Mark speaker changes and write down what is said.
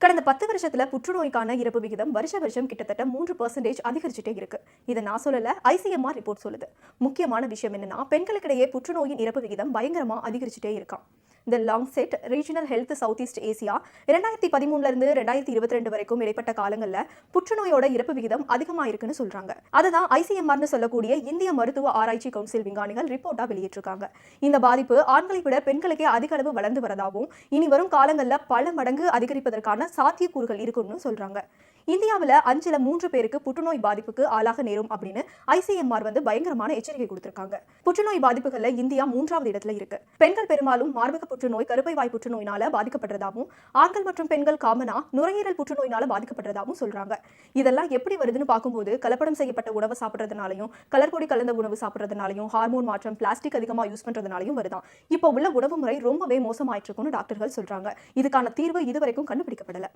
Speaker 1: கடந்த 10 வருஷத்துல புற்றுநோய்க்கான இறப்பு விகிதம் வருஷம் கிட்டத்தட்ட 3% அதிகரிச்சுட்டே இருக்கு. இதை நான் சொல்லல, ஐசிஎம்ஆர் ரிப்போர்ட் சொல்லுது. முக்கியமான விஷயம் என்னன்னா, பெண்களுக்கிடையே புற்றுநோயின் இறப்பு விகிதம் பயங்கரமா அதிகரிச்சுட்டே இருக்காம். இந்த Lancet regional health south east Asia 2013 இருந்து 2022 வரைக்கும் இடைப்பட்ட காலங்கள்ல புற்றுநோயோட இறப்பு விகிதம் அதிகமா இருக்குன்னு சொல்றாங்க. அதுதான் ஐசிஎம்ஆர்னு சொல்லக்கூடிய இந்திய மருத்துவ ஆராய்ச்சி கவுன்சில் விஞ்ஞானிகள் ரிப்போர்ட்டா வெளியிட்டிருக்காங்க. இந்த பாதிப்பு ஆண்களை விட பெண்களுக்கே அதிக அளவு வளர்ந்து வரதாகவும் இனி வரும் காலங்கள்ல பல மடங்கு அதிகரிப்பதற்கான சாத்தியக்கூறுகள் இருக்குன்னு சொல்றாங்க. இந்தியாவில் 5ல் 3 பேருக்கு புற்றுநோய் பாதிப்புக்கு ஆளாக நேரும் அப்படின்னு ஐசிஎம்ஆர் பயங்கரமான எச்சரிக்கை கொடுத்திருக்காங்க. புற்றுநோய் பாதிப்புகள்ல இந்தியா 3வது இடத்துல இருக்கு. பெண்கள் பெரும்பாலும் மார்பக புற்றுநோய், கருப்பை வாய் புற்றுநோயினால பாதிக்கப்படுறதாகவும், ஆண்கள் மற்றும் பெண்கள் காமனா நுரையீரல் புற்றுநோயினால பாதிக்கப்படுறதாகவும் சொல்றாங்க. இதெல்லாம் எப்படி வருதுன்னு பார்க்கும்போது, கலப்படம் செய்யப்பட்ட உணவு சாப்பிட்றதுனாலையும், கலர்பொடி கலந்த உணவு சாப்பிட்றதுனாலையும், ஹார்மோன் மாற்றம், பிளாஸ்டிக் அதிகமா யூஸ் பண்றதுனாலையும் வருதான். இப்போ உள்ள உணவு முறை ரொம்பவே மோசமாயிட்டு இருக்குன்னு டாக்டர்கள் சொல்றாங்க. இதுக்கான தீர்வு இதுவரைக்கும் கண்டுபிடிக்கப்படல.